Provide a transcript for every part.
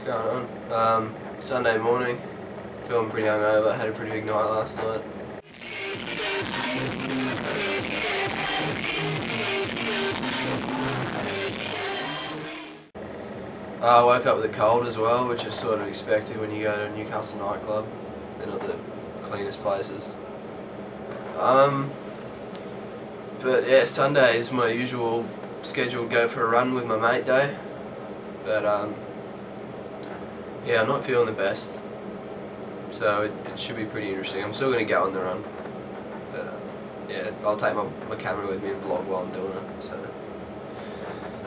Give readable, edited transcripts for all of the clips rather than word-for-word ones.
going on? Sunday morning, feeling pretty hungover, had a pretty big night last night. I woke up with a cold as well, which is sort of expected when you go to a Newcastle nightclub. They're not the cleanest places. But yeah, Sunday is my usual scheduled go for a run with my mate day. But yeah, I'm not feeling the best, so it should be pretty interesting. I'm still going to go on the run, but yeah, I'll take my camera with me and vlog while I'm doing it. So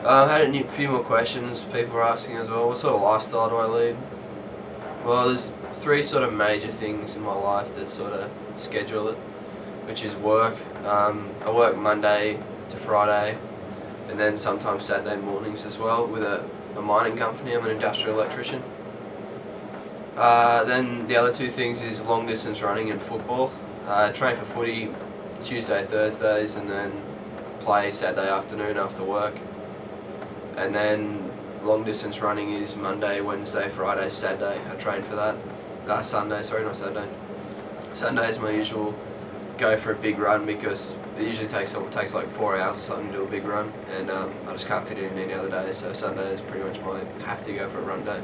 I had a few more questions people were asking as well. What sort of lifestyle do I lead? Well, there's three sort of major things in my life that sort of schedule it, which is work. I work Monday to Friday, and then sometimes Saturday mornings as well with a mining company. I'm an industrial electrician. Then the other two things is long distance running and football. I train for footy Tuesday, Thursdays, and then play Saturday afternoon after work. And then long distance running is Monday, Wednesday, Friday, Saturday. I train for that. Sunday, sorry, not Saturday. Sunday is my usual go for a big run because it usually takes like 4 hours or something to do a big run, and I just can't fit it in any other day, so Sunday is pretty much my have to go for a run day.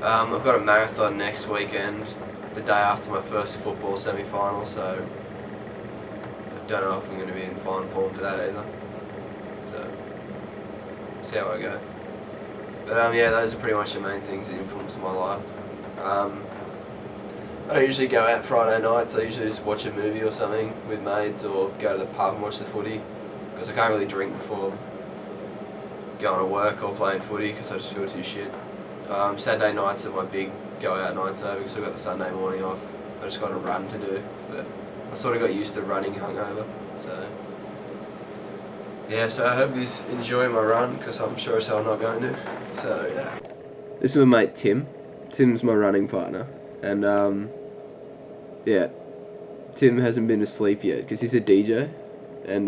I've got a marathon next weekend, the day after my first football semi-final, so I don't know if I'm going to be in fine form for that either, so see how I go. But yeah, those are pretty much the main things that influence my life. I don't usually go out Friday nights. I usually just watch a movie or something with mates, or go to the pub and watch the footy, because I can't really drink before going to work or playing footy because I just feel too shit. Saturday nights are my big go out nights though, because we've got the Sunday morning off. I just got a run to do, but I sort of got used to running hungover, so yeah, so I hope you enjoy my run, because I'm sure as hell not going to, so yeah. This is my mate Tim. Tim's my running partner. And yeah, Tim hasn't been asleep yet because he's a DJ, and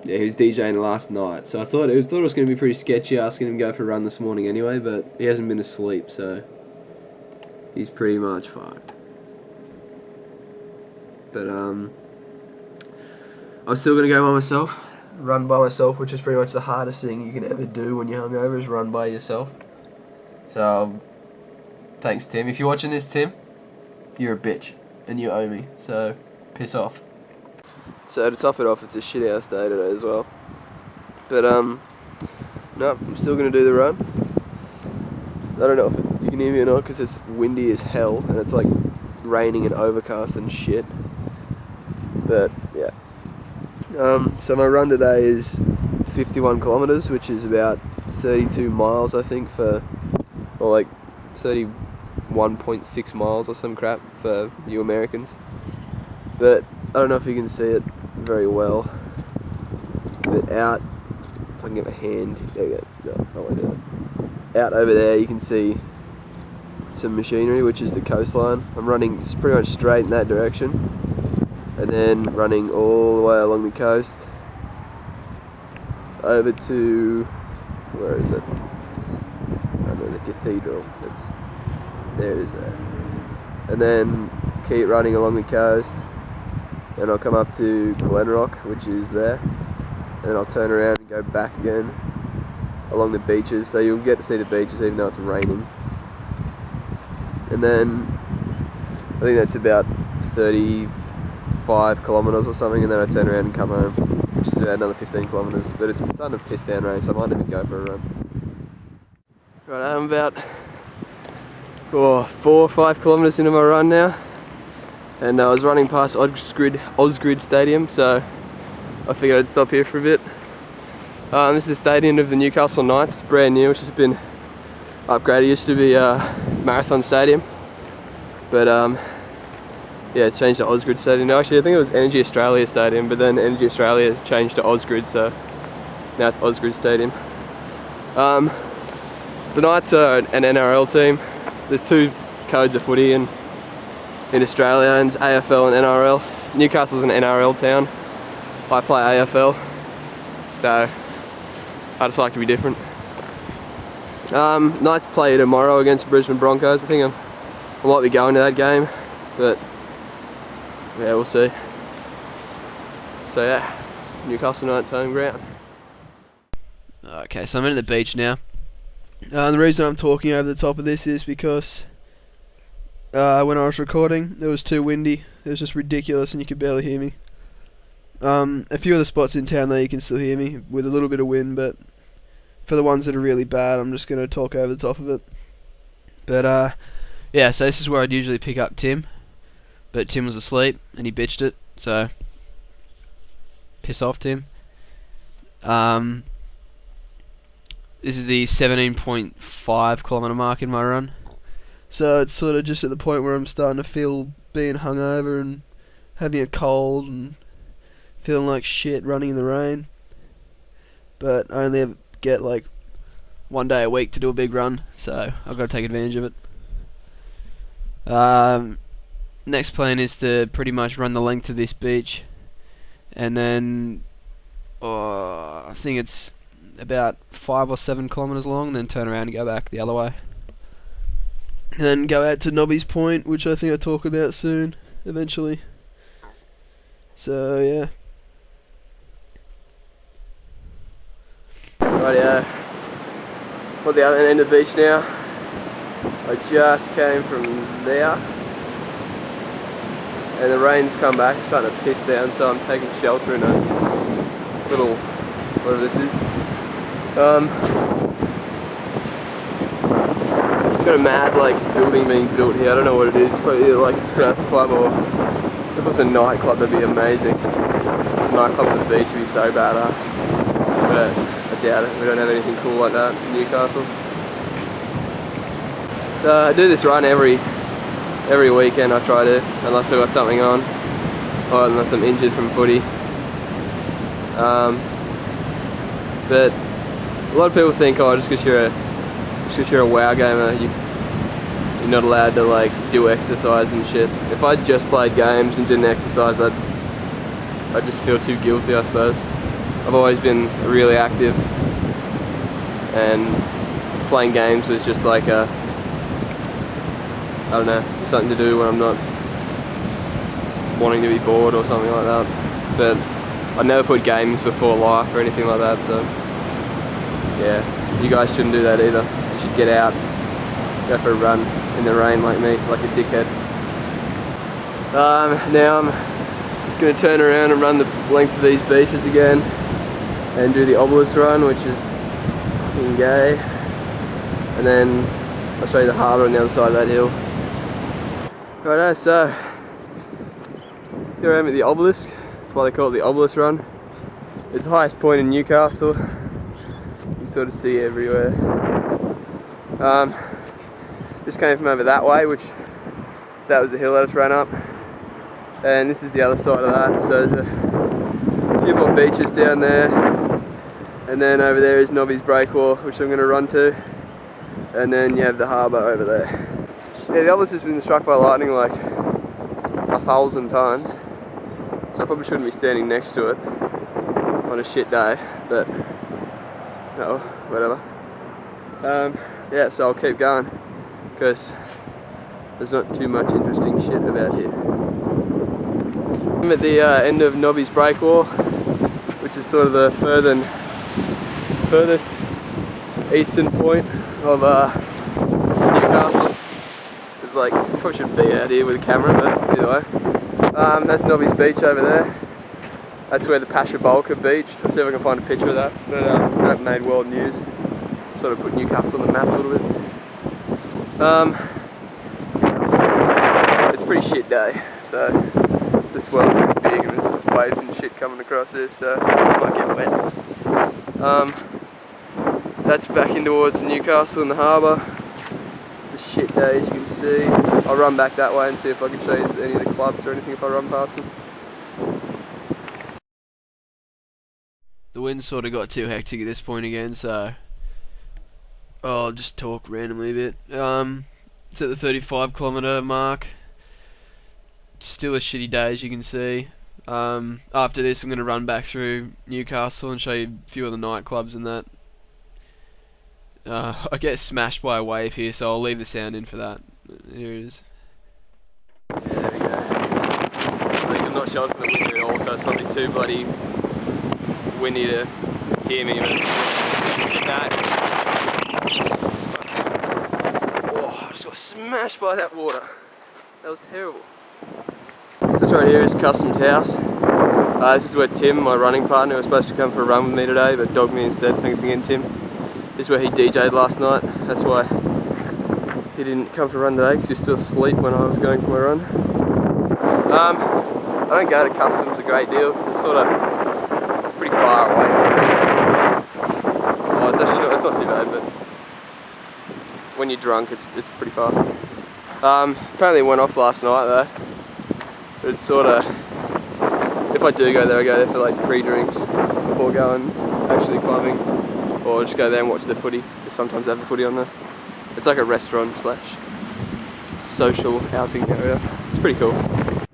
yeah, he was DJing last night. So I thought it was going to be pretty sketchy asking him to go for a run this morning anyway, but he hasn't been asleep, so he's pretty much fucked. But I'm still going to go by myself, run by myself, which is pretty much the hardest thing you can ever do when you're hungover, is run by yourself. So thanks, Tim. If you're watching this, Tim, you're a bitch, and you owe me, so piss off. So to top it off, it's a shit house day today as well. But no, I'm still going to do the run. I don't know if you can hear me or not, because it's windy as hell, and it's like raining and overcast and shit. But yeah. So my run today is 51 kilometres, which is about 32 miles, I think, or like 31.6 miles or some crap for you Americans. But I don't know if you can see it very well, but out, if I can get my hand, there we go, no, I won't do that. Out over there you can see some machinery, which is the coastline. I'm running pretty much straight in that direction, and then running all the way along the coast over to, where is it? The cathedral. There it is there. And then keep running along the coast, and I'll come up to Glenrock, which is there, and I'll turn around and go back again along the beaches, so you'll get to see the beaches even though it's raining. And then I think that's about 35 kilometres or something, and then I turn around and come home, which is about another 15 kilometres, but it's starting to piss down rain, so I might even go for a run. Right, I'm about 4 or 5 kilometres into my run now, and I was running past Osgrid Stadium, so I figured I'd stop here for a bit. This is the stadium of the Newcastle Knights. It's brand new, it's just been upgraded. It used to be a Marathon Stadium, but yeah, it's changed to Osgrid Stadium. No, actually I think it was Energy Australia Stadium, but then Energy Australia changed to Osgrid, so now it's Osgrid Stadium. The Knights are an NRL team. There's two codes of footy in Australia, and it's AFL and NRL. Newcastle's an NRL town. I play AFL, so I just like to be different. Knights play tomorrow against Brisbane Broncos. I think I might be going to that game, but yeah, we'll see. So yeah, Newcastle Knights home ground. Okay, so I'm at the beach now. The reason I'm talking over the top of this is because when I was recording, it was too windy. It was just ridiculous and you could barely hear me. A few of the spots in town though you can still hear me with a little bit of wind, but for the ones that are really bad, I'm just going to talk over the top of it. But yeah, so this is where I'd usually pick up Tim, but Tim was asleep and he bitched it, so piss off, Tim. This is the 17.5 kilometre mark in my run, so it's sort of just at the point where I'm starting to feel being hungover and having a cold and feeling like shit running in the rain. But I only get like 1 day a week to do a big run, so I've got to take advantage of it. Next plan is to pretty much run the length of this beach, and then I think it's about 5 or 7 kilometres long, and then turn around and go back the other way. And then go out to Nobies Point, which I think I'll talk about soon, eventually. So yeah. Rightio. We're at the other end of the beach now. I just came from there, and the rain's come back, it's starting to piss down, so I'm taking shelter in a little, whatever this is. Got a mad building being built here. I don't know what it is. Probably either like a surf club, or if it was a nightclub, that'd be amazing. A nightclub on the beach would be so badass. But I doubt it. We don't have anything cool like that in Newcastle. So I do this run every weekend. I try to, unless I've got something on, or unless I'm injured from footy. But a lot of people think, oh, just because you're a WoW gamer, you're not allowed to do exercise and shit. If I just played games and didn't exercise, I'd just feel too guilty, I suppose. I've always been really active, and playing games was just like I don't know, something to do when I'm not wanting to be bored or something like that. But I never put games before life or anything like that, so yeah, you guys shouldn't do that either. You should get out, go for a run in the rain like me, like a dickhead. Now I'm going to turn around and run the length of these beaches again and do the obelisk run, which is fucking gay. And then I'll show you the harbour on the other side of that hill. Righto, so here I am at the obelisk. That's why they call it the obelisk run. It's the highest point in Newcastle. You can sort of see everywhere. Just came from over that way, which that was the hill I just ran up. And this is the other side of that. So there's a few more beaches down there. And then over there is Nobies Breakwall, which I'm going to run to. And then you have the harbour over there. Yeah, the obelisk has been struck by lightning like 1,000 times. So I probably shouldn't be standing next to it on a shit day, but oh, whatever. Yeah, so I'll keep going because there's not too much interesting shit about here. I'm at the end of Nobies Breakwall, which is sort of the furthest eastern point of Newcastle. It's like, probably shouldn't be out here with a camera, but either way. That's Nobies Beach over there. That's where the Pasha Bulka beached. I'll see if I can find a picture of that. But that made world news. Sort of put Newcastle on the map a little bit. It's a pretty shit day, so the swell's pretty big and there's waves and shit coming across this, so it might get wet. That's back in towards Newcastle and the harbour. It's a shit day, as you can see. I'll run back that way and see if I can show you any of the clubs or anything if I run past them. The wind sort of got too hectic at this point again, so I'll just talk randomly a bit. It's at the 35 kilometre mark. Still a shitty day, as you can see. After this I'm going to run back through Newcastle and show you a few of the nightclubs and that. I get smashed by a wave here, so I'll leave the sound in for that. Here it is. Yeah, there we go. I think I'm not sheltered from the wind at all, so it's probably too bloody windy to hear me. But oh, I just got smashed by that water. That was terrible. So this right here is Customs House. This is where Tim, my running partner, was supposed to come for a run with me today, but dogged me instead. Thanks again, Tim. This is where he DJ'd last night. That's why he didn't come for a run today, because he was still asleep when I was going for my run. I don't go to Customs a great deal because it's sort of pretty far away from it. Oh, it's actually not, it's not too bad, but when you're drunk, it's pretty far. Apparently it went off last night though. But it's sort of, if I do go there for like pre-drinks before going actually clubbing, or just go there and watch the footy. They sometimes have the footy on there. It's like a restaurant / social outing area. It's pretty cool.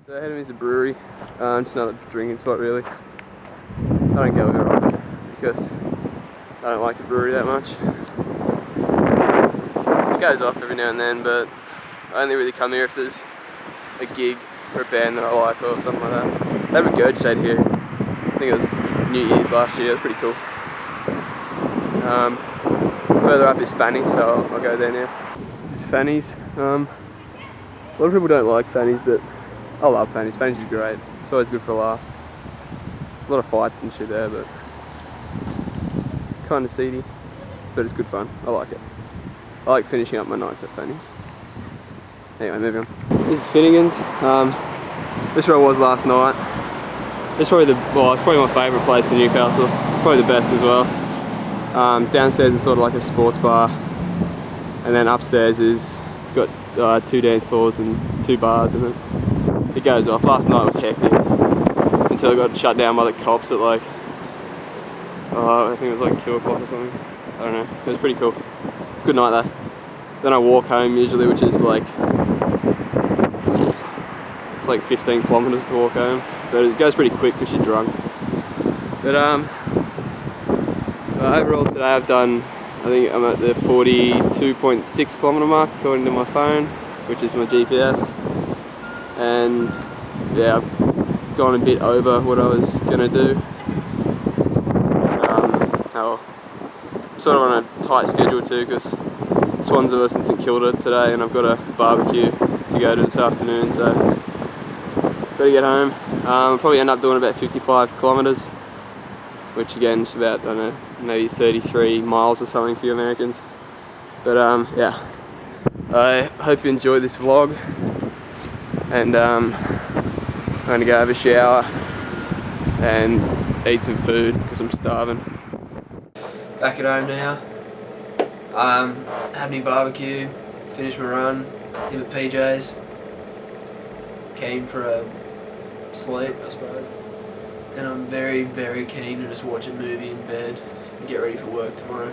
So ahead of me is a brewery, just another drinking spot really. I don't go very often because I don't like the brewery that much. It goes off every now and then, but I only really come here if there's a gig or a band that I like or something like that. They regurgitated here. I think it was New Year's last year. It was pretty cool. Further up is Fanny's, so I'll go there now. This is Fanny's. A lot of people don't like Fanny's, but I love Fanny's. Fanny's is great. It's always good for a laugh. A lot of fights and shit there, but kind of seedy, but it's good fun. I like it. I like finishing up my nights at Fanny's. Anyway, moving on. This is Finnegan's. This is where I was last night. It's probably it's probably my favourite place in Newcastle. Probably the best as well. Downstairs is sort of like a sports bar, and then upstairs it's got 2 dance floors and 2 bars, and then it goes off. Last night was hectic until it got shut down by the cops at like, I think it was like 2 o'clock or something. I don't know. It was pretty cool. Good night though. Then I walk home usually, which is like, it's like 15 kilometres to walk home, but it goes pretty quick because you're drunk. But overall today I've done, I think I'm at the 42.6 kilometre mark according to my phone, which is my GPS, and yeah, I've gone a bit over what I was going to do. I'm sort of on a tight schedule too, because Swansea vs St Kilda today, and I've got a barbecue to go to this afternoon, so got to get home. I'll probably end up doing about 55 kilometres, which again is about, I don't know, maybe 33 miles or something for you Americans. But yeah, I hope you enjoyed this vlog, and I'm going to go have a shower and eat some food because I'm starving. Back at home now. Had me barbecue, finished my run, hit the PJs, keen for a sleep I suppose, and I'm very very keen to just watch a movie in bed and get ready for work tomorrow.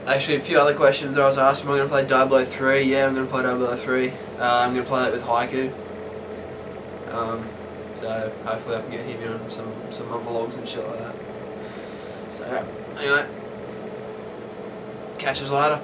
Actually a few other questions that I was asked. Am I going to play 003? Yeah, I'm going to play 003. I'm going to play that with Haiku. So hopefully I can get him on some monologues and shit like that. So anyway, catch us later.